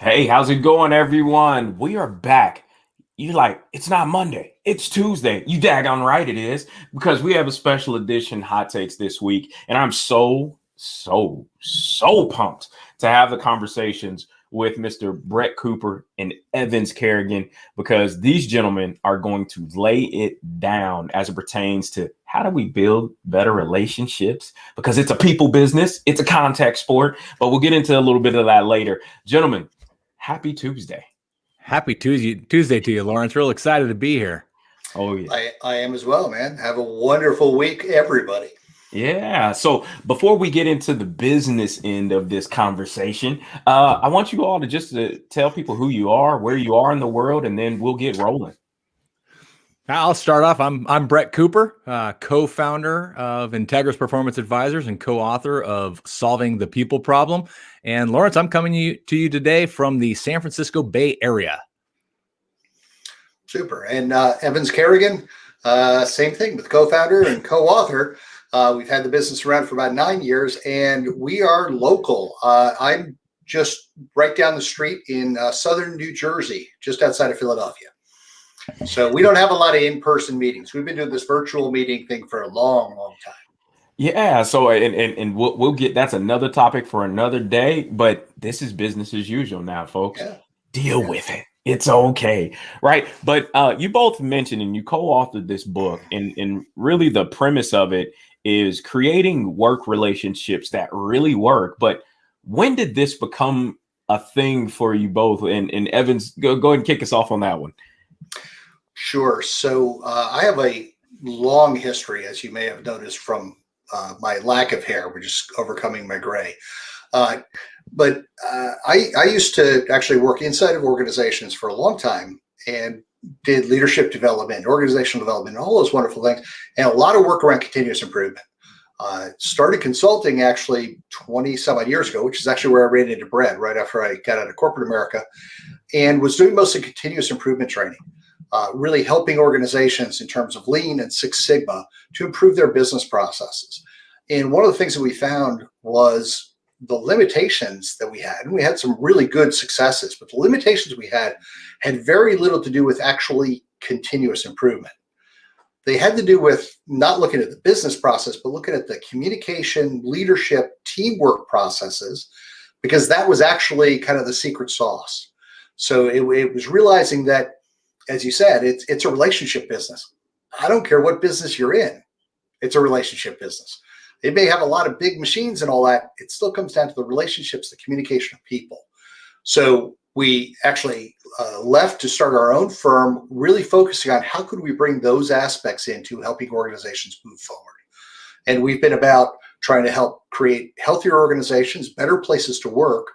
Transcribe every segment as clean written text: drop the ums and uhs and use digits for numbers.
Hey, how's it going, everyone? We are back. You like, it's not Monday, it's Tuesday. You daggone right it is, because we have a special edition hot takes this week. And I'm so pumped to have the conversations with Mr. Brett Cooper and Evans Kerrigan, because these gentlemen are going to lay it down as it pertains to how do we build better relationships, because it's a people business, it's a contact sport, but we'll get into a little bit of that later. Gentlemen, happy Tuesday. Happy Tuesday to you, Lawrence. Real excited to be here. Oh, yeah. I am as well, man. Have a wonderful week, everybody. Yeah. So before we get into the business end of this conversation, I want you all to just tell people who you are, where you are in the world, and then we'll get rolling. I'll start off. I'm Brett Cooper, co-founder of Integris Performance Advisors and co-author of Solving the People Problem. And Lawrence, I'm coming to you today from the San Francisco Bay Area. Super. And Evans Kerrigan, same thing, with co-founder and co-author. We've had the business around for about 9 years, and we are local. I'm just right down the street in southern New Jersey, just outside of Philadelphia. So we don't have a lot of in-person meetings. We've been doing this virtual meeting thing for a long time. Yeah. So and we'll get, that's another topic for another day. But this is business as usual now, folks. Yeah. Deal with it. It's okay, right? But you both mentioned and you co-authored this book, and really the premise of it is creating work relationships that really work. But when did this become a thing for you both? And Evans, go ahead and kick us off on that one. Sure. So I have a long history, as you may have noticed, from my lack of hair. We're just overcoming my gray. But I used to actually work inside of organizations for a long time and did leadership development, organizational development, all those wonderful things, and a lot of work around continuous improvement. Started consulting actually 20 some odd years ago, which is actually where I ran into Brett right after I got out of corporate America, and was doing mostly continuous improvement training. Really helping organizations in terms of Lean and Six Sigma to improve their business processes. And one of the things that we found was the limitations that we had, and we had some really good successes, but the limitations we had very little to do with actually continuous improvement. They had to do with not looking at the business process, but looking at the communication, leadership, teamwork processes, because that was actually kind of the secret sauce. So it was realizing that, as you said, it's a relationship business. I don't care what business you're in. It's a relationship business. It may have a lot of big machines and all that. It still comes down to the relationships, the communication of people. So we actually left to start our own firm, really focusing on how could we bring those aspects into helping organizations move forward. And we've been about trying to help create healthier organizations, better places to work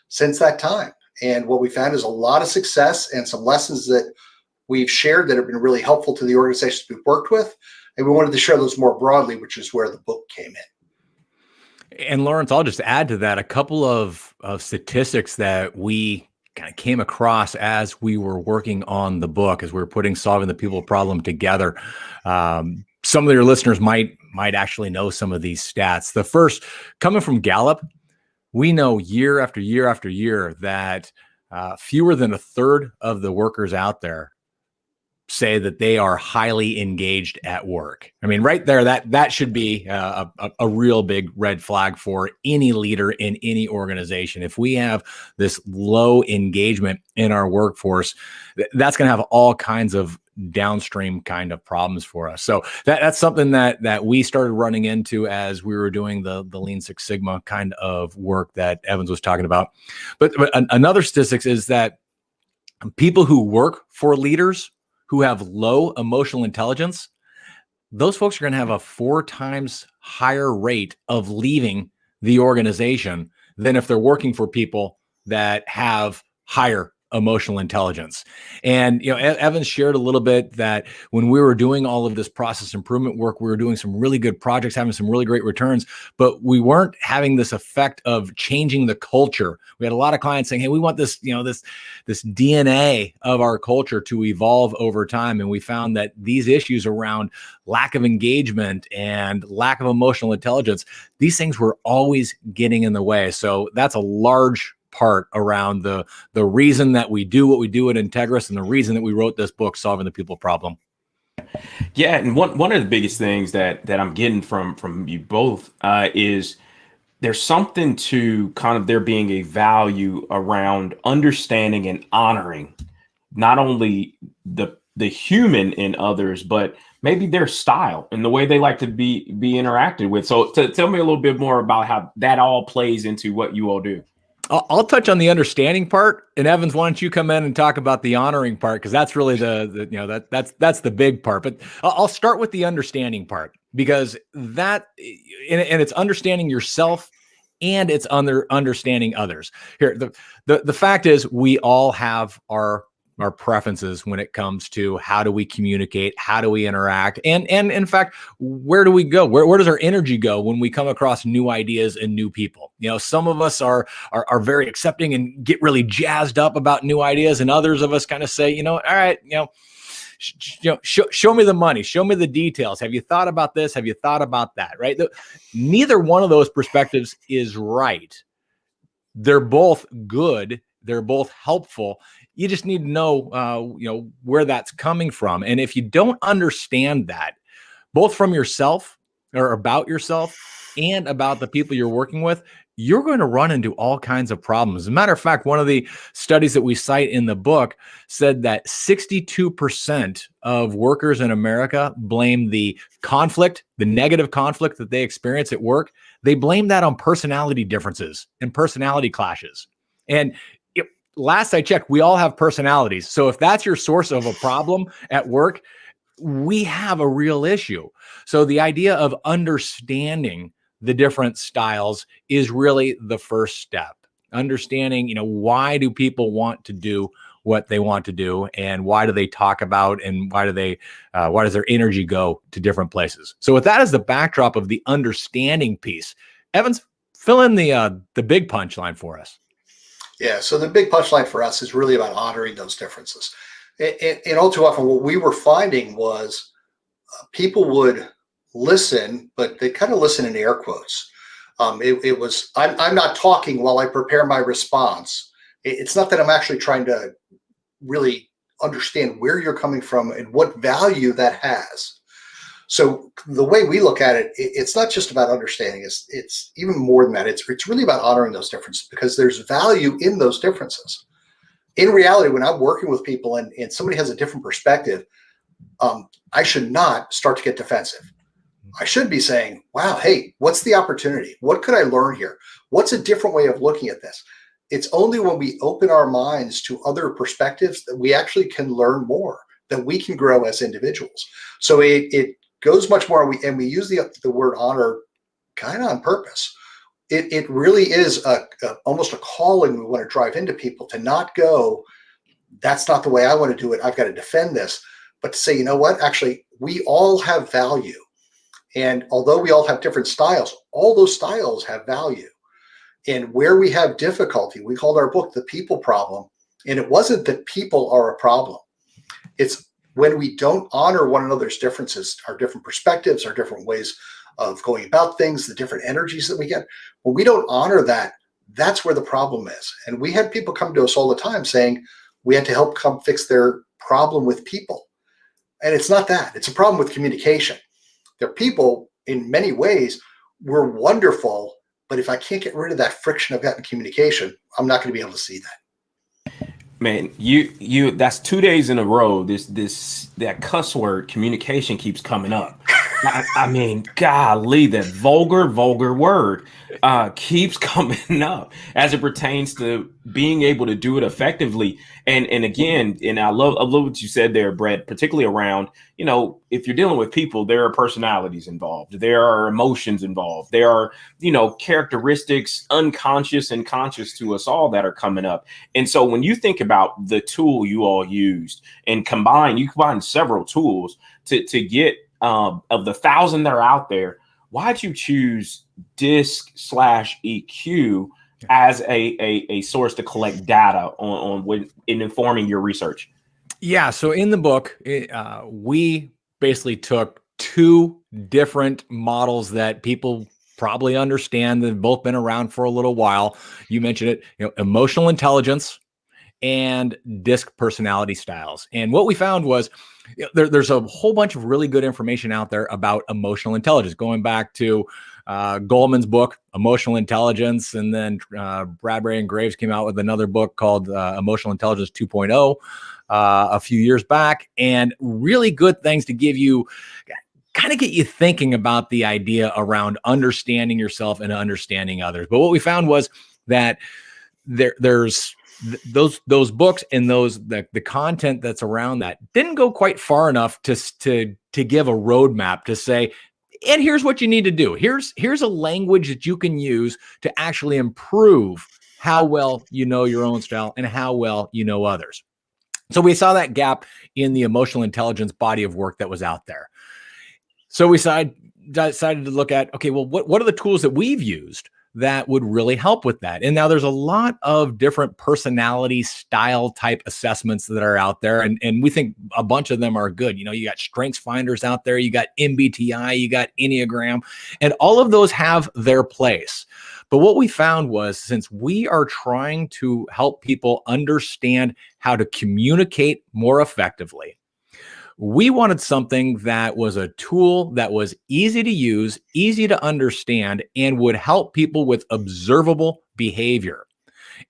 since that time. And what we found is a lot of success and some lessons that we've shared that have been really helpful to the organizations we've worked with. And we wanted to share those more broadly, which is where the book came in. And Lawrence, I'll just add to that a couple of statistics that we kind of came across as we were working on the book, as we were putting Solving the People Problem together. Some of your listeners might actually know some of these stats. The first, coming from Gallup, we know year after year after year that fewer than a third of the workers out there say that they are highly engaged at work. I mean, right there, that should be a real big red flag for any leader in any organization. If we have this low engagement in our workforce, that's going to have all kinds of downstream kind of problems for us. So that's something that we started running into as we were doing the Lean Six Sigma kind of work that Evans was talking about. But another statistics is that people who work for leaders who have low emotional intelligence, those folks are going to have a 4 times higher rate of leaving the organization than if they're working for people that have higher emotional intelligence. And, you know, Evans shared a little bit that when we were doing all of this process improvement work, we were doing some really good projects, having some really great returns, but we weren't having this effect of changing the culture. We had a lot of clients saying, hey, we want this, you know, this DNA of our culture to evolve over time. And we found that these issues around lack of engagement and lack of emotional intelligence, these things were always getting in the way. So that's a large part around the reason that we do what we do at Integris and the reason that we wrote this book, Solving the People Problem. Yeah, and one of the biggest things that I'm getting from you both is there's something to kind of there being a value around understanding and honoring not only the human in others, but maybe their style and the way they like to be interacted with. So tell me a little bit more about how that all plays into what you all do. I'll touch on the understanding part, and Evans, why don't you come in and talk about the honoring part, because that's really that's the big part. But I'll start with the understanding part, because that and it's understanding yourself and it's understanding others. Here, the fact is, we all have our preferences when it comes to how do we communicate, how do we interact, and in fact, where do we go? Where does our energy go when we come across new ideas and new people? Some of us are very accepting and get really jazzed up about new ideas, and others of us kind of say, all right, show me the money, show me the details. Have you thought about this? Have you thought about that? Right? Neither one of those perspectives is right. They're both good. They're both helpful. You just need to know, where that's coming from. And if you don't understand that, both from yourself or about yourself and about the people you're working with, you're going to run into all kinds of problems. As a matter of fact, one of the studies that we cite in the book said that 62% of workers in America blame the conflict, the negative conflict that they experience at work. They blame that on personality differences and personality clashes. And last I checked, we all have personalities. So if that's your source of a problem at work, we have a real issue. So the idea of understanding the different styles is really the first step. Understanding, why do people want to do what they want to do, and why do they talk about, and why does their energy go to different places? So with that as the backdrop of the understanding piece, Evans, fill in the big punchline for us. Yeah, so the big punchline for us is really about honoring those differences. And all too often, what we were finding was people would listen, but they kind of listen in air quotes. It was, I'm not talking while I prepare my response. It's not that I'm actually trying to really understand where you're coming from and what value that has. So the way we look at it, it's not just about understanding. It's even more than that. It's really about honoring those differences, because there's value in those differences. In reality, when I'm working with people and somebody has a different perspective, I should not start to get defensive. I should be saying, wow, hey, what's the opportunity? What could I learn here? What's a different way of looking at this? It's only when we open our minds to other perspectives that we actually can learn more, that we can grow as individuals. So it goes much more, and we use the word honor kind of on purpose. It really is almost a calling we want to drive into people, to not go, that's not the way I want to do it, I've got to defend this, but to say, you know what, actually, we all have value. And although we all have different styles, all those styles have value. And where we have difficulty, we called our book The People Problem. And it wasn't that people are a problem. It's when we don't honor one another's differences, our different perspectives, our different ways of going about things, the different energies that we get. When we don't honor that, that's where the problem is. And we had people come to us all the time saying we had to help come fix their problem with people. And it's not that. It's a problem with communication. Their people, in many ways, were wonderful, but if I can't get rid of that friction I've got in communication, I'm not going to be able to see that. Man, you that's 2 days in a row. That cuss word communication keeps coming up. I mean, golly, that vulgar word keeps coming up as it pertains to being able to do it effectively. And again, and I love what you said there, Brett, particularly around, if you're dealing with people, there are personalities involved. There are emotions involved. There are, characteristics, unconscious and conscious to us all, that are coming up. And so when you think about the tool you all used and you combine several tools to get of the 1,000 that are out there, why'd you choose DISC/EQ as a source to collect data in informing your research? Yeah. So in the book, we basically took two different models that people probably understand. They've both been around for a little while. You mentioned it, emotional intelligence and DISC personality styles. And what we found was there's a whole bunch of really good information out there about emotional intelligence, going back to Goleman's book, Emotional Intelligence. And then Bradbury and Graves came out with another book called Emotional Intelligence 2.0 a few years back. And really good things to give you, kind of get you thinking about the idea around understanding yourself and understanding others. But what we found was that there's those books and the content that's around that didn't go quite far enough to give a roadmap to say, and here's what you need to do. Here's a language that you can use to actually improve how well you know your own style and how well you know others. So we saw that gap in the emotional intelligence body of work that was out there. So we decided to look at, okay, well, what are the tools that we've used that would really help with that? And now there's a lot of different personality style type assessments that are out there. And we think a bunch of them are good. You got strengths finders out there, you got MBTI, you got Enneagram, and all of those have their place. But what we found was, since we are trying to help people understand how to communicate more effectively, we wanted something that was a tool that was easy to use, easy to understand, and would help people with observable behavior.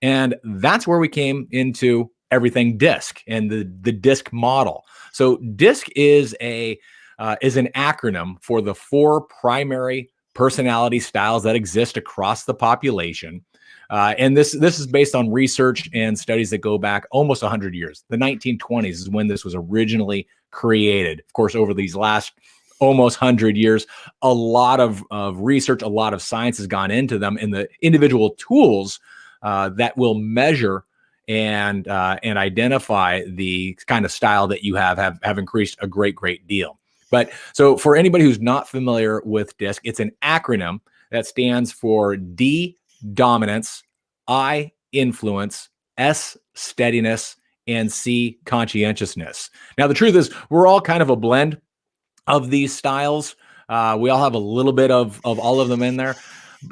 And that's where we came into everything DISC and the DISC model. So DISC is an acronym for the 4 primary personality styles that exist across the population. And this is based on research and studies that go back almost 100 years. The 1920s is when this was originally created. Of course, over these last almost 100 years, a lot of research, a lot of science has gone into them, and the individual tools that will measure and identify the kind of style that you have increased a great deal. But so for anybody who's not familiar with DISC, it's an acronym that stands for D, dominance, I, influence, S, steadiness, and C, conscientiousness. Now, the truth is, we're all kind of a blend of these styles. We all have a little bit of all of them in there.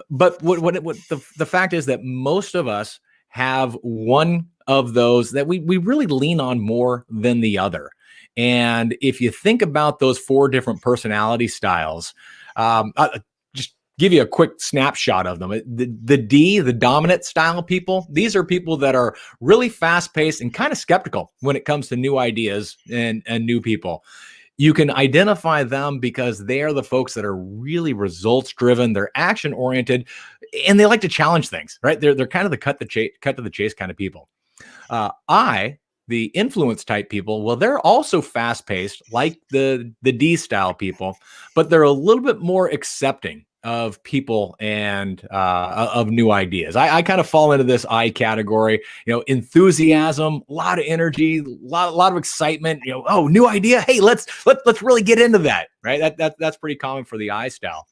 But the fact is that most of us have one of those that we really lean on more than the other. And if you think about those 4 different personality styles, just give you a quick snapshot of them. The D, the dominant style people, these are people that are really fast-paced and kind of skeptical when it comes to new ideas and new people. You can identify them because they are the folks that are really results-driven, they're action-oriented, and they like to challenge things, right? They're kind of the cut to the chase kind of people. The influence type people, well, they're also fast-paced like the D style people, but they're a little bit more accepting of people and of new ideas. I kind of fall into this I category, enthusiasm, a lot of energy, a lot of excitement, oh, new idea. Hey, let's really get into that, right? That's pretty common for the I style.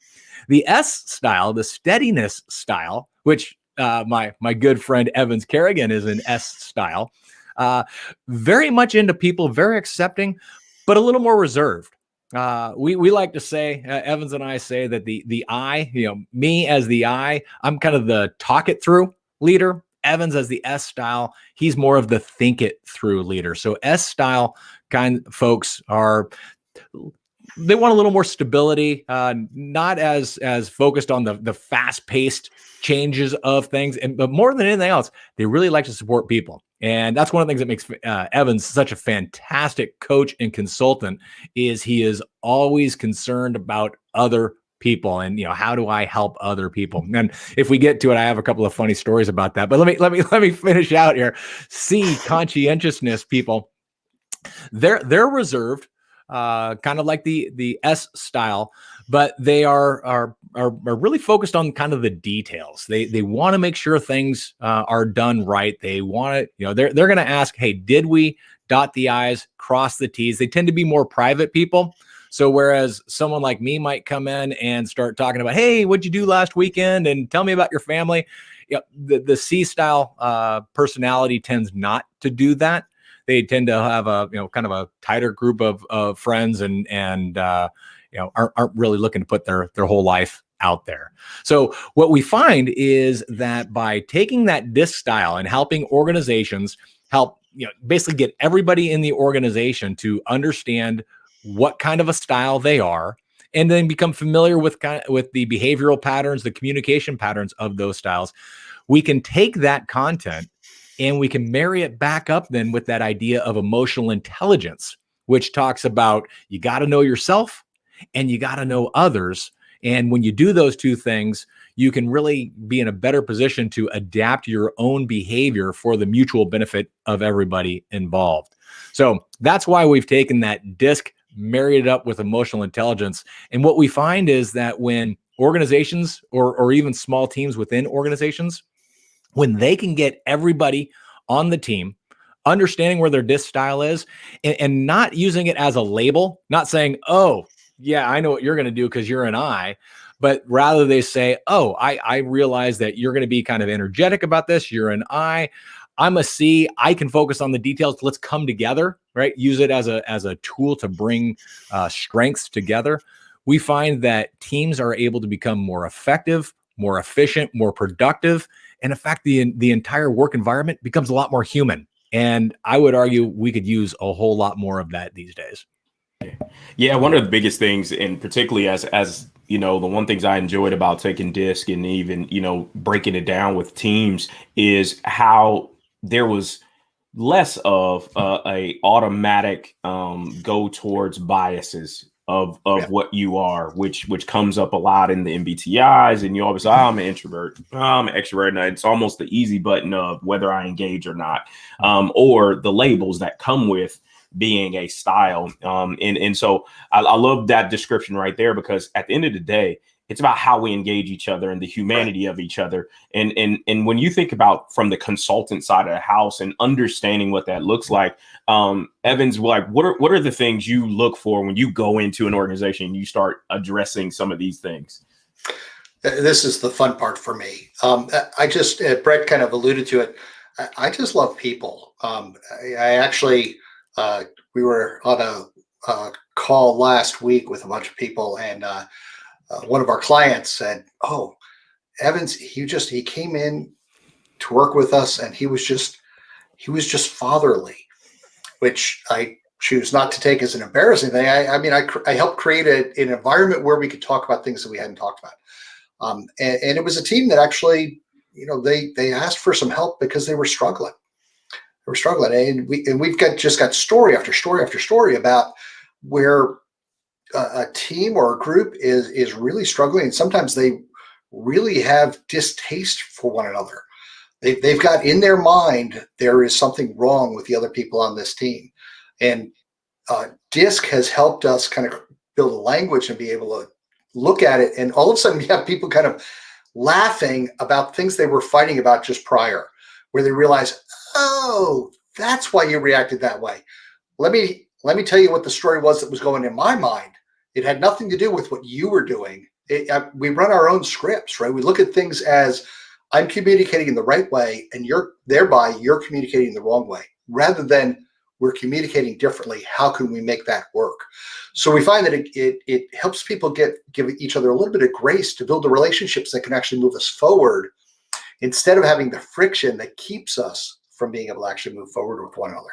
The S style, the steadiness style, which my good friend Evans Kerrigan is an S style. Very much into people, very accepting, but a little more reserved. We like to say, Evans and I say that the I, me as the I, I'm kind of the talk it through leader. Evans as the S style, he's more of the think it through leader. So S style kind of folks they want a little more stability, not as focused on the fast-paced changes of things, but more than anything else, they really like to support people. And that's one of the things that makes Evans such a fantastic coach and consultant, is he is always concerned about other people and, how do I help other people? And if we get to it, I have a couple of funny stories about that, but let me finish out here. C, conscientiousness people, they're reserved, kind of like the S style, but they are really focused on kind of the details. They want to make sure things are done right. They want to, they're going to ask, hey, did we dot the I's, cross the T's? They tend to be more private people. So whereas someone like me might come in and start talking about, hey, what'd you do last weekend? And tell me about your family. The C style personality tends not to do that. They tend to have a, kind of a tighter group of friends and aren't really looking to put their whole life out there. So what we find is that by taking that DISC style and helping organizations help, basically get everybody in the organization to understand what kind of a style they are, and then become familiar with the behavioral patterns, the communication patterns of those styles, we can take that content and we can marry it back up then with that idea of emotional intelligence, which talks about you got to know yourself and you got to know others. And when you do those two things, you can really be in a better position to adapt your own behavior for the mutual benefit of everybody involved. So that's why we've taken that DISC, married it up with emotional intelligence. And what we find is that when organizations or even small teams within organizations, when they can get everybody on the team understanding where their DISC style is, and not using it as a label, not saying, oh, yeah, I know what you're going to do because you're an I, but rather they say, oh, I realize that you're going to be kind of energetic about this. You're an I. I'm a C. I can focus on the details. Let's come together, right? Use it as a tool to bring strengths together. We find that teams are able to become more effective, more efficient, more productive. And in fact, the entire work environment becomes a lot more human. And I would argue we could use a whole lot more of that these days. Yeah, one of the biggest things, and particularly as the one things I enjoyed about taking DISC and even, breaking it down with teams is how there was less of a automatic go towards biases of what you are, which comes up a lot in the MBTIs. And you always say, oh, I'm an introvert, I'm an extrovert. And it's almost the easy button of whether I engage or not, or the labels that come with being a style. And so I love that description right there, because at the end of the day, it's about how we engage each other and the humanity of each other. And when you think about from the consultant side of the house and understanding what that looks like, Evans, like what are the things you look for when you go into an organization and you start addressing some of these things? This is the fun part for me. I just, Brett kind of alluded to it. I just love people. I actually, we were on a call last week with a bunch of people, and one of our clients said, "Oh, Evans, he came in to work with us, and he was just fatherly," which I choose not to take as an embarrassing thing. I helped create an environment where we could talk about things that we hadn't talked about, and it was a team that actually, they asked for some help because they were struggling. And we've got story after story after story about where a team or a group is really struggling, and sometimes they really have distaste for one another. They've got in their mind there is something wrong with the other people on this team, and DISC has helped us kind of build a language and be able to look at it, and all of a sudden you have people kind of laughing about things they were fighting about just prior, where they realize, oh, that's why you reacted that way. Let me tell you what the story was that was going in my mind. It had nothing to do with what you were doing. We run our own scripts, right? We look at things as I'm communicating in the right way, and you're communicating the wrong way, rather than we're communicating differently. How can we make that work? So we find that it helps people give each other a little bit of grace to build the relationships that can actually move us forward, instead of having the friction that keeps us from being able to actually move forward with one another.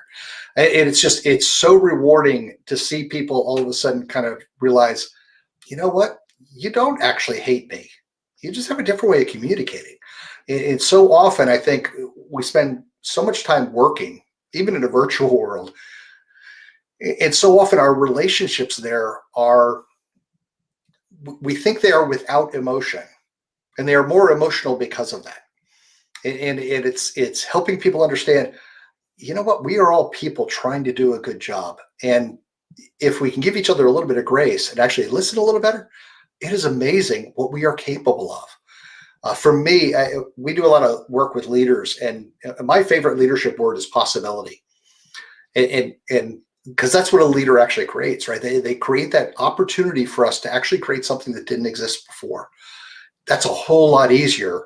And it's so rewarding to see people all of a sudden kind of realize, you know what, you don't actually hate me. You just have a different way of communicating. And so often I think we spend so much time working, even in a virtual world. And so often our relationships there we think they are without emotion, and they are more emotional because of that. And it's helping people understand, you know what, we are all people trying to do a good job. And if we can give each other a little bit of grace and actually listen a little better, it is amazing what we are capable of. For me, we do a lot of work with leaders, and my favorite leadership word is possibility. And because that's what a leader actually creates, right? They create that opportunity for us to actually create something that didn't exist before. That's a whole lot easier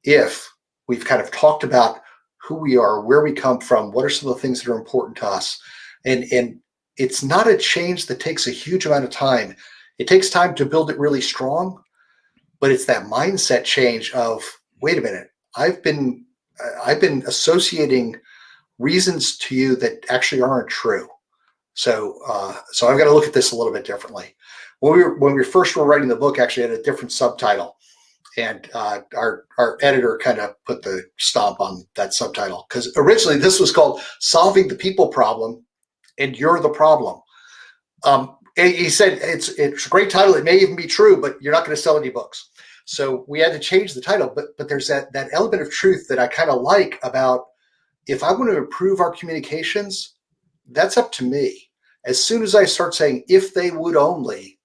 if we've kind of talked about who we are, where we come from, what are some of the things that are important to us. And it's not a change that takes a huge amount of time. It takes time to build it really strong, but it's that mindset change of, wait a minute, I've been associating reasons to you that actually aren't true. So I've got to look at this a little bit differently. When we first were writing the book, actually had a different subtitle, and our editor kind of put the stomp on that subtitle, because originally this was called "Solving the People Problem," and you're the problem. He said it's a great title. It may even be true, but you're not going to sell any books. So we had to change the title. But there's that element of truth that I kind of like about, if I want to improve our communications, that's up to me. As soon as I start saying, if they would only,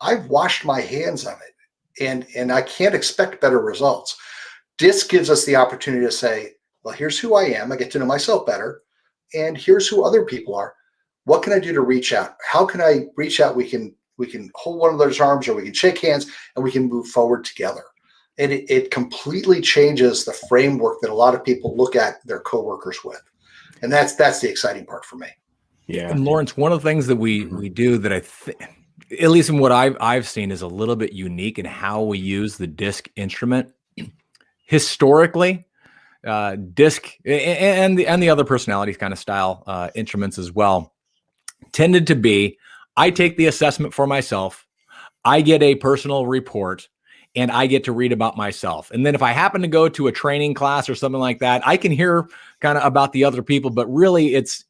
I've washed my hands of it, and I can't expect better results. DISC gives us the opportunity to say, well, here's who I am. I get to know myself better. And here's who other people are. What can I do to reach out? How can I reach out? We can hold one another's arms, or we can shake hands, and we can move forward together. And it completely changes the framework that a lot of people look at their coworkers with. And that's the exciting part for me. Yeah. And Lawrence, one of the things that we do that I think, at least in what I've seen, is a little bit unique in how we use the DISC instrument. Historically, DISC and the other personalities kind of style instruments as well tended to be, I take the assessment for myself, I get a personal report, and I get to read about myself. And then if I happen to go to a training class or something like that, I can hear kind of about the other people, but really it's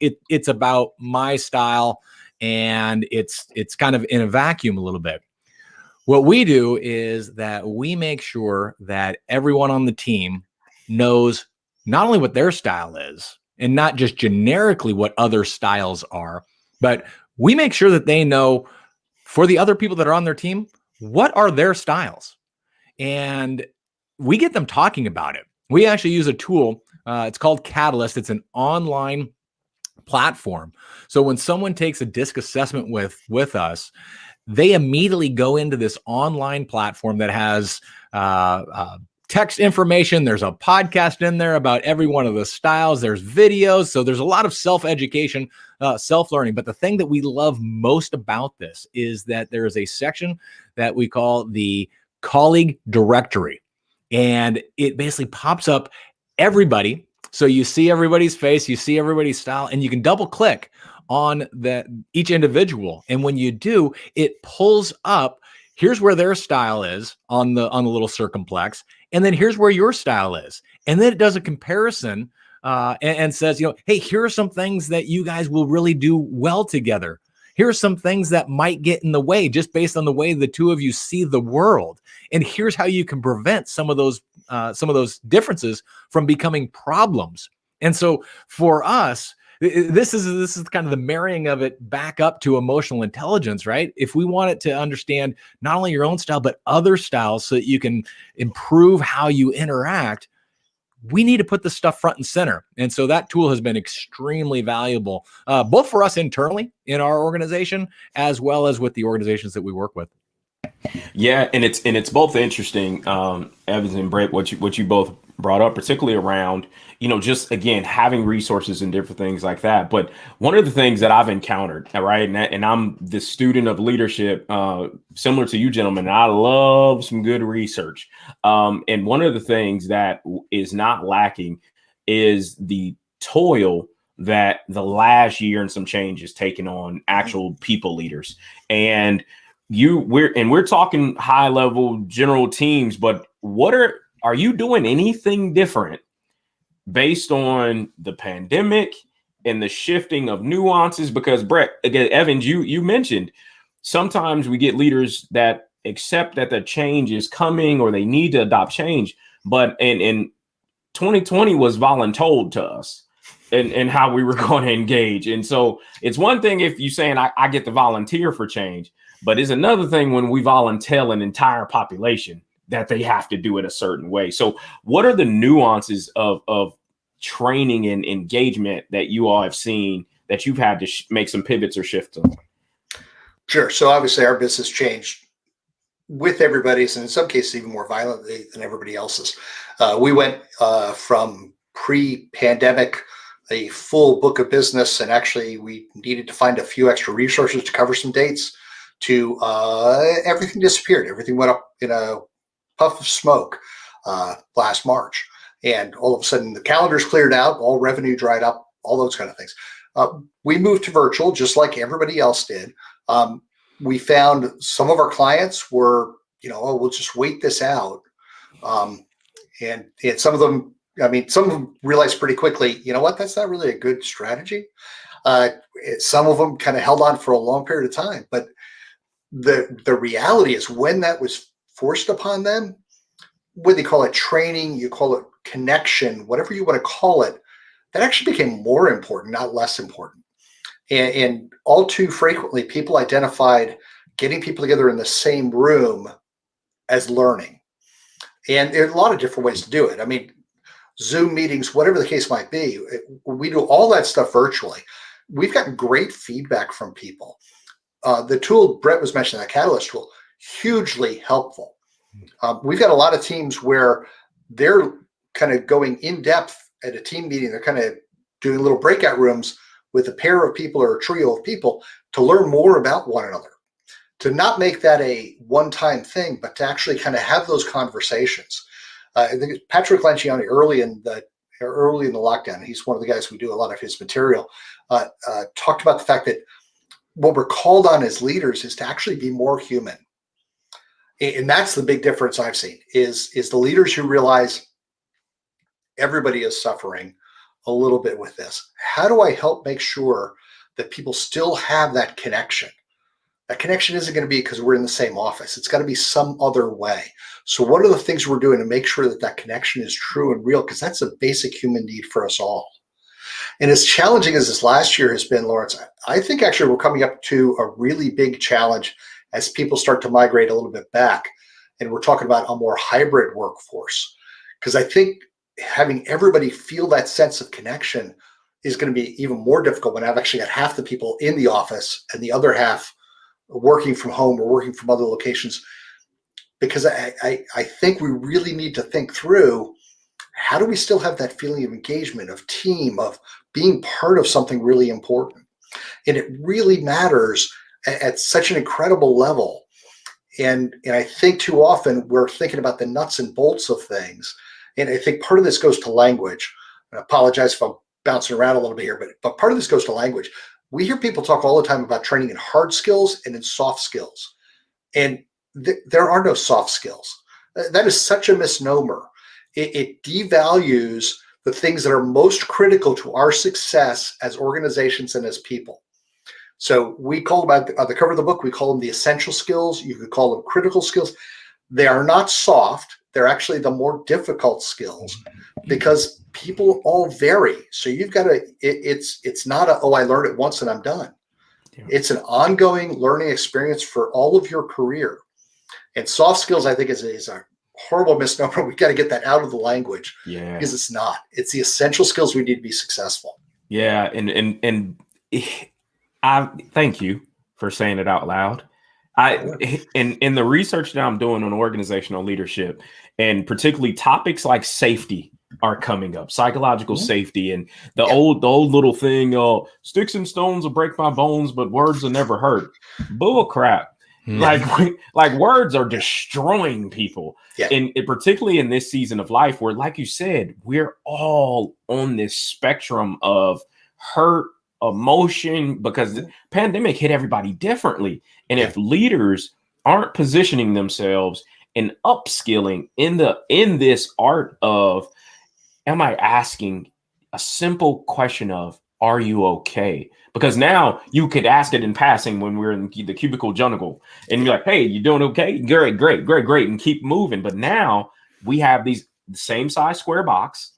about my style, and it's kind of in a vacuum a little bit. What we do is that we make sure that everyone on the team knows not only what their style is, and not just generically what other styles are, but we make sure that they know, for the other people that are on their team, what are their styles. And we get them talking about it. We actually use a tool. It's called Catalyst. It's an online platform. So when someone takes a DISC assessment with us, they immediately go into this online platform that has text information. There's a podcast in there about every one of the styles. There's videos. So there's a lot of self-education, self-learning. But the thing that we love most about this is that there is a section that we call the colleague directory. And it basically pops up everybody. So you see everybody's face, you see everybody's style, and you can double click on each individual. And when you do, it pulls up, here's where their style is on the little circumflex. And then here's where your style is. And then it does a comparison and says, hey, here are some things that you guys will really do well together. Here are some things that might get in the way just based on the way the two of you see the world. And here's how you can prevent some of those differences from becoming problems. And so for us, this is kind of the marrying of it back up to emotional intelligence, right? If we want it to understand not only your own style, but other styles so that you can improve how you interact, we need to put this stuff front and center. And so that tool has been extremely valuable, both for us internally in our organization, as well as with the organizations that we work with. Yeah, and it's both interesting, Evans and Brett, what you both brought up, particularly around, just again having resources and different things like that. But one of the things that I've encountered, right, and I'm the student of leadership, similar to you gentlemen, and I love some good research. And one of the things that is not lacking is the toil that the last year and some change is taking on actual people leaders. And we're talking high level general teams, but are you doing anything different based on the pandemic and the shifting of nuances? Because Brett, again, Evans, you mentioned sometimes we get leaders that accept that the change is coming or they need to adopt change, but in 2020 was voluntold to us and how we were going to engage. And so it's one thing if you're saying I get to volunteer for change, but it's another thing when we volunteer an entire population that they have to do it a certain way. So what are the nuances of training and engagement that you all have seen that you've had to make some pivots or shifts on? Sure. So obviously our business changed with everybody's, and in some cases even more violently than everybody else's. We went from pre-pandemic, a full book of business, and actually we needed to find a few extra resources to cover some dates, to everything disappeared. Everything went up in a puff of smoke last March. And all of a sudden the calendars cleared out, all revenue dried up, all those kind of things. We moved to virtual just like everybody else did. We found some of our clients were, we'll just wait this out. And some of them, some of them realized pretty quickly, you know what, that's not really a good strategy. Some of them kind of held on for a long period of time. But the reality is when that was forced upon them, whether you call it training, you call it connection, whatever you want to call it, that actually became more important, not less important. And all too frequently, people identified getting people together in the same room as learning. And there are a lot of different ways to do it. Zoom meetings, whatever the case might be, we do all that stuff virtually. We've gotten great feedback from people. The tool Brett was mentioning, that Catalyst tool, hugely helpful. We've got a lot of teams where they're kind of going in depth at a team meeting. They're kind of doing little breakout rooms with a pair of people or a trio of people to learn more about one another, to not make that a one-time thing, but to actually kind of have those conversations. I think Patrick Lencioni early in the lockdown, he's one of the guys we do a lot of his material, talked about the fact that what we're called on as leaders is to actually be more human. And that's the big difference I've seen is the leaders who realize everybody is suffering a little bit with this. How do I help make sure that people still have that connection? That connection isn't going to be because we're in the same office. It's got to be some other way. So what are the things we're doing to make sure that that connection is true and real? Because that's a basic human need for us all. And as challenging as this last year has been, Lawrence, I think actually we're coming up to a really big challenge as people start to migrate a little bit back. And we're talking about a more hybrid workforce. Because I think having everybody feel that sense of connection is going to be even more difficult when I've actually got half the people in the office and the other half working from home or working from other locations. Because I think we really need to think through, how do we still have that feeling of engagement, of team, of being part of something really important? And it really matters at such an incredible level. And I think too often we're thinking about the nuts and bolts of things. And I think part of this goes to language. I apologize if I'm bouncing around a little bit here, but part of this goes to language. We hear people talk all the time about training in hard skills and in soft skills. And there are no soft skills. That is such a misnomer. It devalues the things that are most critical to our success as organizations and as people. So we call them, at the cover of the book, we call them the essential skills. You could call them critical skills. They are not soft. They're actually the more difficult skills because people all vary. So you've got to, it's not I learned it once and I'm done. Yeah. It's an ongoing learning experience for all of your career. And soft skills, I think, is a horrible misnomer. We've got to get that out of the language. Yeah. Because it's not. It's the essential skills we need to be successful. Yeah. And I thank you for saying it out loud. In the research that I'm doing on organizational leadership, and particularly topics like safety are coming up, psychological safety, and the old little thing, sticks and stones will break my bones, but words will never hurt. Bull crap. Like words are destroying people. Yeah. And particularly in this season of life where, like you said, we're all on this spectrum of hurt, emotion, because the pandemic hit everybody differently. And if leaders aren't positioning themselves and upskilling in this art of, am I asking a simple question of, are you okay? Because now you could ask it in passing when we're in the cubicle jungle and you're like, hey, you doing okay? Great. And keep moving. But now we have the same size square box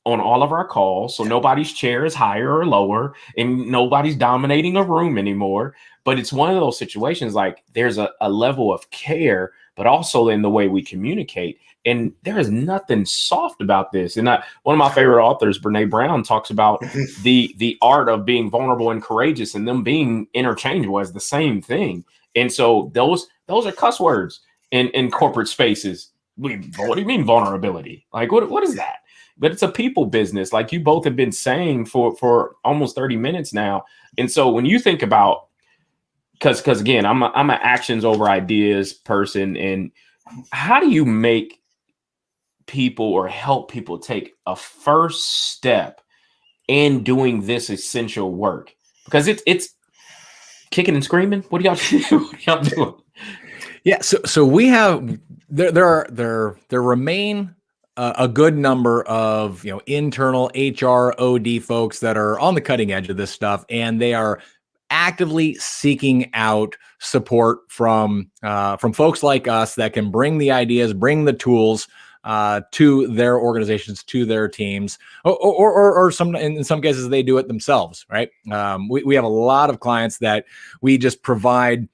on all of our calls. So nobody's chair is higher or lower and nobody's dominating a room anymore. But it's one of those situations like there's a level of care, but also in the way we communicate. And there is nothing soft about this. And one of my favorite authors, Brene Brown, talks about the art of being vulnerable and courageous and them being interchangeable as the same thing. And so those are cuss words in corporate spaces. What do you mean vulnerability? Like, what is that? But it's a people business, like you both have been saying for almost 30 minutes now. And so when you think about, because again, I'm an actions over ideas person, and how do you make people or help people take a first step in doing this essential work? Because it's kicking and screaming. What do y'all do? What are y'all doing? Yeah, so we have there remain a good number of internal HR OD folks that are on the cutting edge of this stuff, and they are actively seeking out support from folks like us that can bring the ideas, bring the tools to their organizations, to their teams, or some in some cases they do it themselves, right? We have a lot of clients that we just provide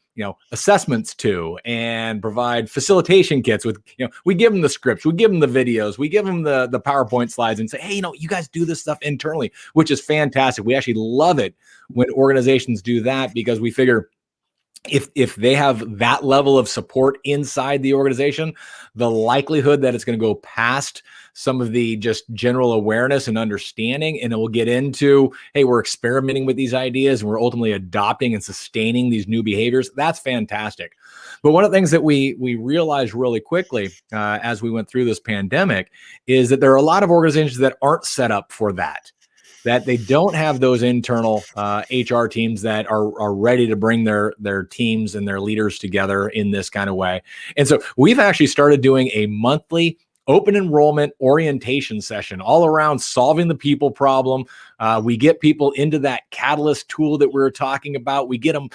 assessments to and provide facilitation kits with, we give them the scripts, we give them the videos, we give them the PowerPoint slides and say, hey, you guys do this stuff internally, which is fantastic. We actually love it when organizations do that, because we figure if they have that level of support inside the organization, the likelihood that it's going to go past some of the just general awareness and understanding, and it will get into, hey, we're experimenting with these ideas and we're ultimately adopting and sustaining these new behaviors. That's fantastic. But one of the things that we realized really quickly as we went through this pandemic is that there are a lot of organizations that aren't set up for that they don't have those internal HR teams that are ready to bring their teams and their leaders together in this kind of way. And so we've actually started doing a monthly open enrollment orientation session all around solving the people problem. We get people into that Catalyst tool that we were talking about. We get them,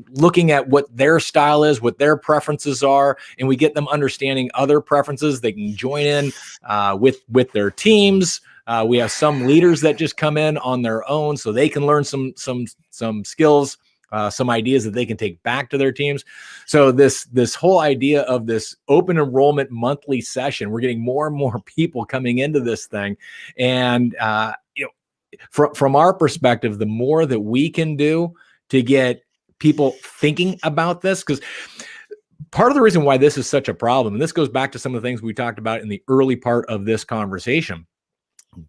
looking at what their style is, what their preferences are, and we get them understanding other preferences. They can join in with their teams. We have some leaders that just come in on their own so they can learn some skills, some ideas that they can take back to their teams. So this whole idea of this open enrollment monthly session, we're getting more and more people coming into this thing. And, from our perspective, the more that we can do to get people thinking about this, because part of the reason why this is such a problem, and this goes back to some of the things we talked about in the early part of this conversation,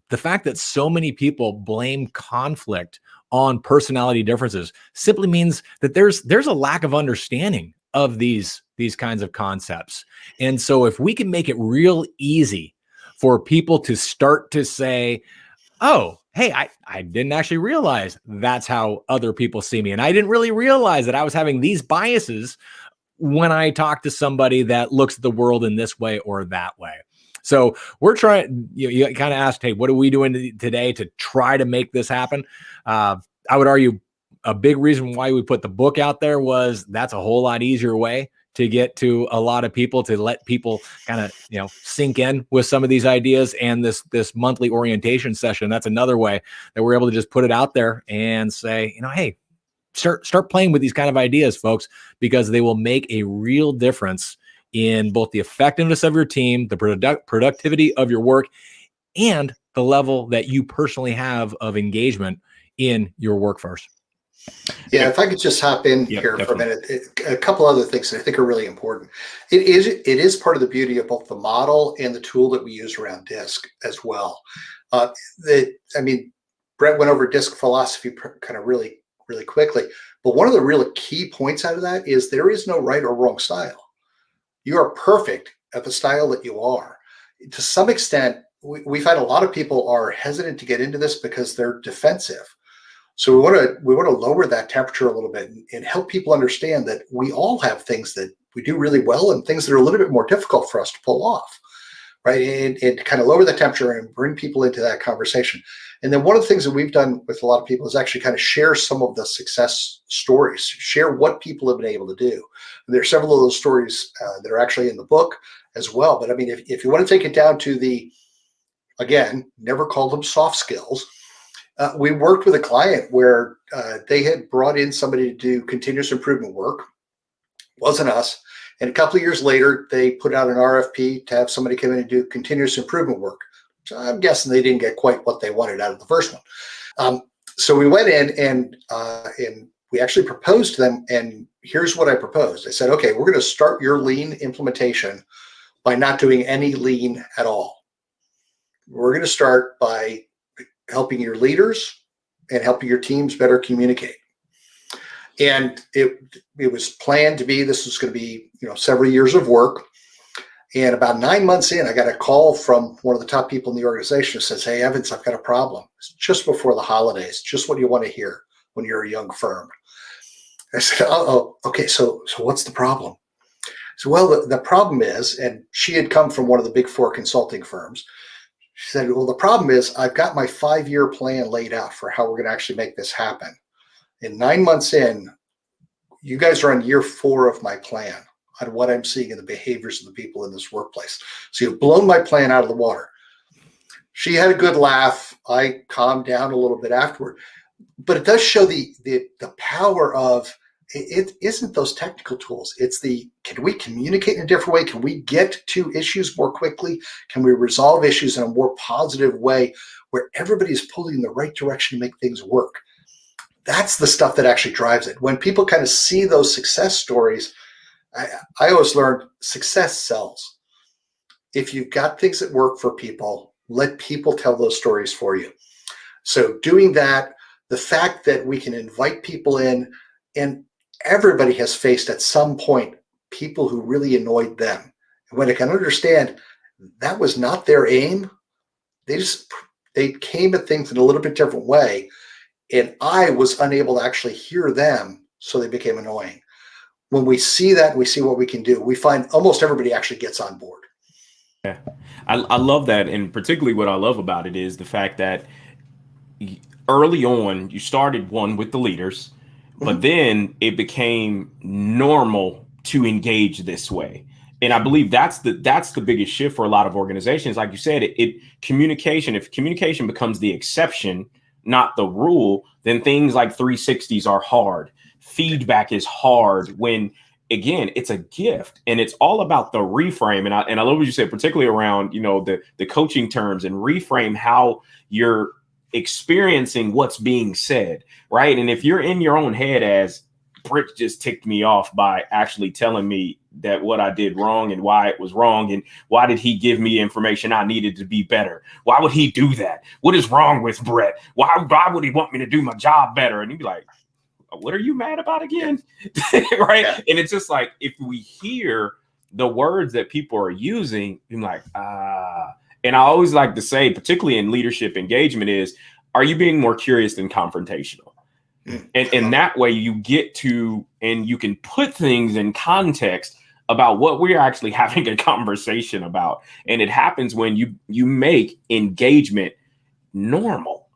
the fact that so many people blame conflict on personality differences simply means that there's a lack of understanding of these kinds of concepts. And so if we can make it real easy for people to start to say, oh, hey, I didn't actually realize that's how other people see me. And I didn't really realize that I was having these biases when I talk to somebody that looks at the world in this way or that way. So we're trying, you kind of asked, hey, what are we doing today to try to make this happen? I would argue a big reason why we put the book out there was that's a whole lot easier way to get to a lot of people, to let people kind of, sink in with some of these ideas. And this monthly orientation session, that's another way that we're able to just put it out there and say, hey, start playing with these kind of ideas, folks, because they will make a real difference in both the effectiveness of your team, the productivity of your work, and the level that you personally have of engagement in your workforce. Yeah, if I could just hop in here for a minute, a couple other things that I think are really important. It is part of the beauty of both the model and the tool that we use around DISC as well. Brett went over DISC philosophy kind of really, really quickly, but one of the really key points out of that is there is no right or wrong style. You are perfect at the style that you are. To some extent, we find a lot of people are hesitant to get into this because they're defensive. So we want to lower that temperature a little bit and help people understand that we all have things that we do really well and things that are a little bit more difficult for us to pull off, right? And kind of lower the temperature and bring people into that conversation. And then one of the things that we've done with a lot of people is actually kind of share some of the success stories, share what people have been able to do. And there are several of those stories that are actually in the book as well. But I mean, if you want to take it down to again, never call them soft skills. We worked with a client where they had brought in somebody to do continuous improvement work. Wasn't us. And a couple of years later, they put out an RFP to have somebody come in and do continuous improvement work. So I'm guessing they didn't get quite what they wanted out of the first one. So we went in and we actually proposed to them. And here's what I proposed. I said, okay, we're going to start your lean implementation by not doing any lean at all. We're going to start by helping your leaders and helping your teams better communicate. And it was planned to be, this was going to be, several years of work. And about 9 months in, I got a call from one of the top people in the organization who says, "Hey, Evans, I've got a problem. It's just before the holidays, just what you want to hear when you're a young firm." I said, "Oh, okay, so what's the problem?" So, well, the problem is, and she had come from one of the big four consulting firms. She said, "Well, the problem is I've got my 5-year plan laid out for how we're going to actually make this happen. And 9 months in, you guys are on year 4 of my plan on what I'm seeing in the behaviors of the people in this workplace. So you've blown my plan out of the water." She had a good laugh. I calmed down a little bit afterward. But it does show the power of it isn't those technical tools. It's can we communicate in a different way? Can we get to issues more quickly? Can we resolve issues in a more positive way where everybody is pulling in the right direction to make things work? That's the stuff that actually drives it. When people kind of see those success stories, I always learned success sells. If you've got things that work for people, let people tell those stories for you. So doing that, the fact that we can invite people in, and everybody has faced at some point people who really annoyed them. And when I can understand that was not their aim, they came at things in a little bit different way. And I was unable to actually hear them, so they became annoying. When we see that, we see what we can do. We find almost everybody actually gets on board. Yeah, I love that. And particularly what I love about it is the fact that early on, you started with the leaders, but then it became normal to engage this way. And I believe that's the biggest shift for a lot of organizations. Like you said, communication, if communication becomes the exception, not the rule, then things like 360s are hard. Feedback is hard when, again, it's a gift, and it's all about the reframe. And I love what you said, particularly around, the coaching terms, and reframe how you're experiencing what's being said, right? And if you're in your own head, as Britt just ticked me off by actually telling me that what I did wrong and why it was wrong, and why did he give me information I needed to be better? Why would he do that? What is wrong with Brett? Why would he want me to do my job better? And he'd be like, "What are you mad about again?" Right? Yeah. And it's just like, if we hear the words that people are using, I'm like, And I always like to say, particularly in leadership engagement, is, are you being more curious than confrontational? And that way you get to, and you can put things in context about what we're actually having a conversation about. And it happens when you make engagement normal.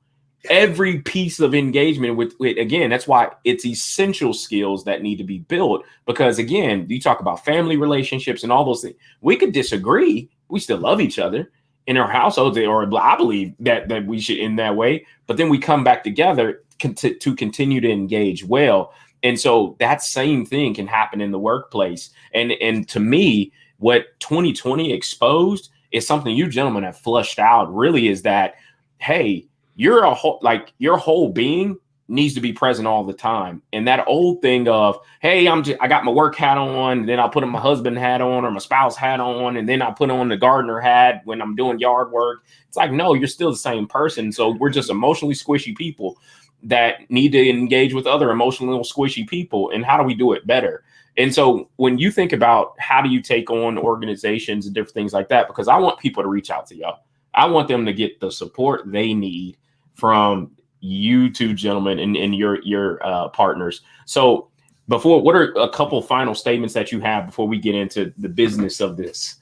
Every piece of engagement with again, that's why it's essential skills that need to be built. Because again, you talk about family relationships and all those things. We could disagree. We still love each other in our households, or I believe that we should in that way. But then we come back together to continue to engage well. And so that same thing can happen in the workplace. And to me, what 2020 exposed is something you gentlemen have flushed out, really, is that, hey, your whole being needs to be present all the time. And that old thing of, hey, I got my work hat on, then I'll put my husband hat on or my spouse hat on, and then I put on the gardener hat when I'm doing yard work. It's like, no, you're still the same person. So we're just emotionally squishy people that need to engage with other emotionally squishy people. And how do we do it better? And so when you think about how do you take on organizations and different things like that, because I want people to reach out to y'all. I want them to get the support they need from you two gentlemen and your partners. So what are a couple final statements that you have before we get into the business of this?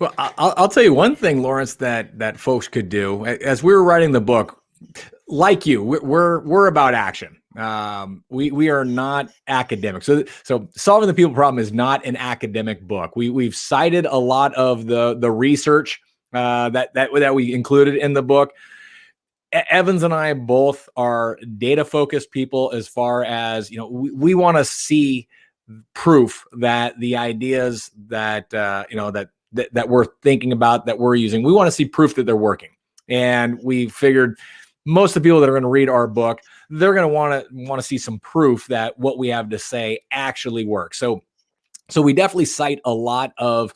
Well, I'll tell you one thing, Lawrence, that folks could do. As we were writing the book, like you, we're about action. We are not academic. So Solving the People Problem is not an academic book. We've cited a lot of the research that we included in the book. Evans and I both are data focused people, as far as, we want to see proof that the ideas that that we're thinking about, that we're using, we want to see proof that they're working. And we figured most of the people that are going to read our book, they're going to want to see some proof that what we have to say actually works. So we definitely cite a lot of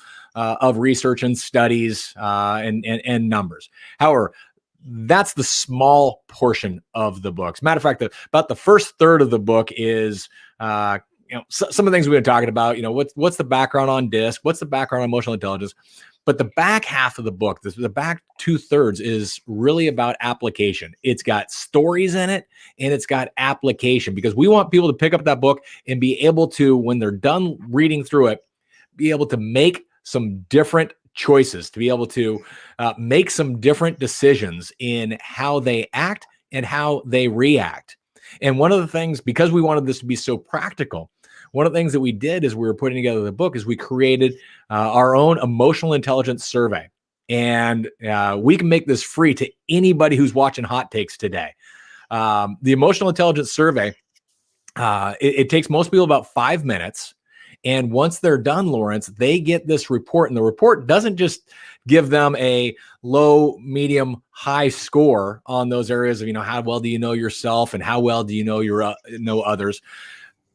research and studies and numbers. However, that's the small portion of the books. Matter of fact, about the first third of the book is some of the things we've been talking about, what's the background on DISC, what's the background on emotional intelligence, but the back half of the book, the back 2/3 is really about application. It's got stories in it and it's got application, because we want people to pick up that book and be able to, when they're done reading through it, be able to make some different choices, to be able to make some different decisions in how they act and how they react. And one of the things, because we wanted this to be so practical, one of the things that we did as we were putting together the book is we created our own emotional intelligence survey. And we can make this free to anybody who's watching Hot Takes today. The emotional intelligence survey, it takes most people about 5 minutes. And once they're done, Lawrence, they get this report. And the report doesn't just give them a low, medium, high score on those areas of, how well do you know yourself and how well do you know others.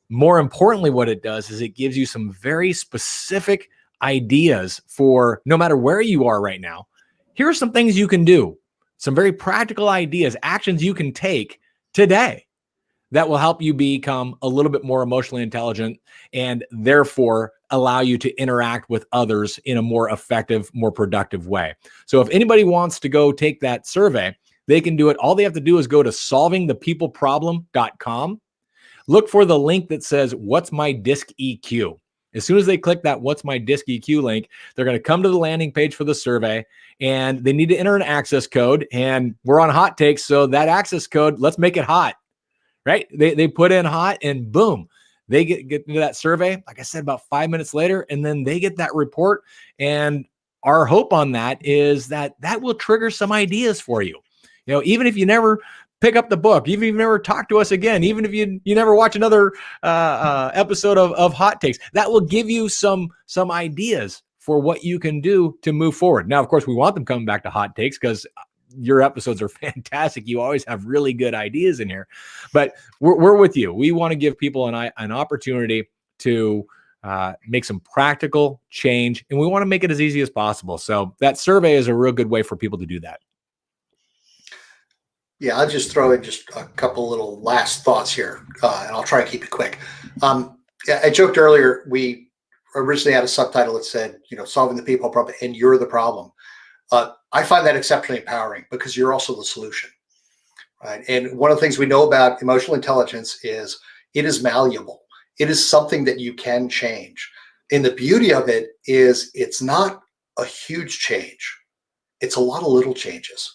More importantly, what it does is it gives you some very specific ideas for no matter where you are right now. Here are some things you can do, some very practical ideas, actions you can take today that will help you become a little bit more emotionally intelligent and therefore allow you to interact with others in a more effective, more productive way. So if anybody wants to go take that survey, they can do it. All they have to do is go to solvingthepeopleproblem.com. Look for the link that says, "What's my DISC EQ?" As soon as they click that "What's my DISC EQ" link, they're going to come to the landing page for the survey, and they need to enter an access code. And we're on Hot Takes, so that access code, let's make it hot, right? They put in hot, and boom, they get into that survey, like I said, about 5 minutes later, and then they get that report. And our hope on that is that will trigger some ideas for you. Even if you never pick up the book, even if you never talk to us again, even if you never watch another episode of Hot Takes, that will give you some ideas for what you can do to move forward. Now, of course, we want them coming back to Hot Takes because your episodes are fantastic. You always have really good ideas in here, but we're with you. We want to give people an opportunity to make some practical change, and we want to make it as easy as possible. So that survey is a real good way for people to do that. Yeah, I'll just throw in just a couple little last thoughts here, and I'll try to keep it quick. I joked earlier, we originally had a subtitle that said, solving the people problem, and you're the problem. I find that exceptionally empowering because you're also the solution, right? And one of the things we know about emotional intelligence is it is malleable. It is something that you can change. And the beauty of it is it's not a huge change. It's a lot of little changes.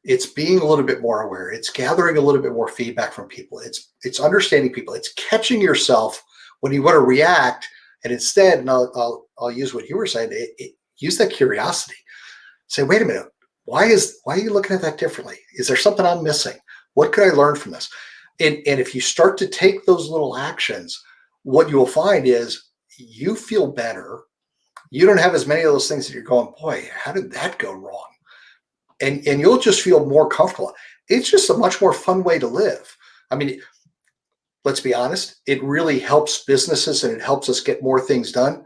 It's being a little bit more aware. It's gathering a little bit more feedback from people. It's understanding people. It's catching yourself when you want to react, and instead, and I'll use what you were saying. Use that curiosity. Say, wait a minute. Why are you looking at that differently? Is there something I'm missing? What could I learn from this? And if you start to take those little actions, what you will find is you feel better. You don't have as many of those things that you're going, boy, how did that go wrong? And you'll just feel more comfortable. It's just a much more fun way to live. I mean, let's be honest, it really helps businesses and it helps us get more things done.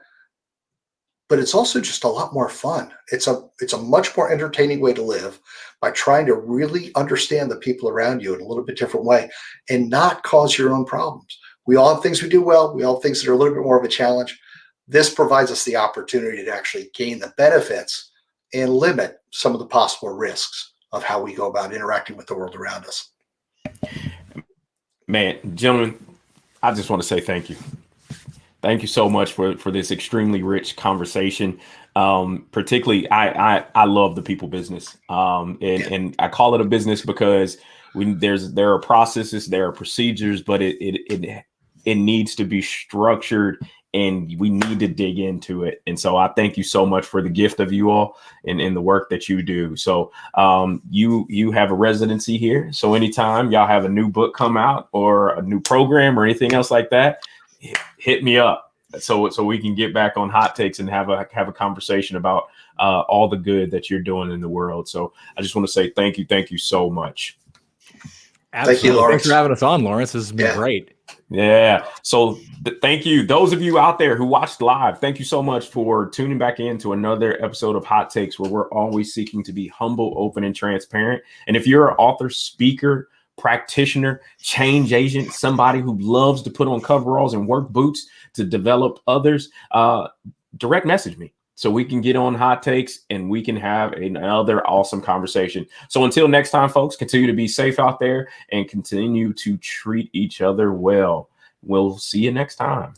But it's also just a lot more fun. It's a much more entertaining way to live by trying to really understand the people around you in a little bit different way and not cause your own problems. We all have things we do well. We all have things that are a little bit more of a challenge. This provides us the opportunity to actually gain the benefits and limit some of the possible risks of how we go about interacting with the world around us. Man, gentlemen, I just want to say thank you. Thank you so much for this extremely rich conversation. Particularly, I love the people business. And I call it a business because there are processes, there are procedures, but it needs to be structured, and we need to dig into it. And so I thank you so much for the gift of you all and the work that you do. So you have a residency here. So anytime y'all have a new book come out or a new program or anything else like that, hit me up so we can get back on Hot Takes and have a conversation about all the good that you're doing in the world. So I just want to say thank you so much. Absolutely. Thank you, Lawrence. Thanks for having us on, Lawrence. This has been great. Yeah. So thank you. Those of you out there who watched live, thank you so much for tuning back in to another episode of Hot Takes, where we're always seeking to be humble, open, and transparent. And if you're an author, speaker, practitioner, change agent, somebody who loves to put on coveralls and work boots to develop others, direct message me so we can get on Hot Takes and we can have another awesome conversation. So until next time, folks, continue to be safe out there and continue to treat each other well. We'll see you next time.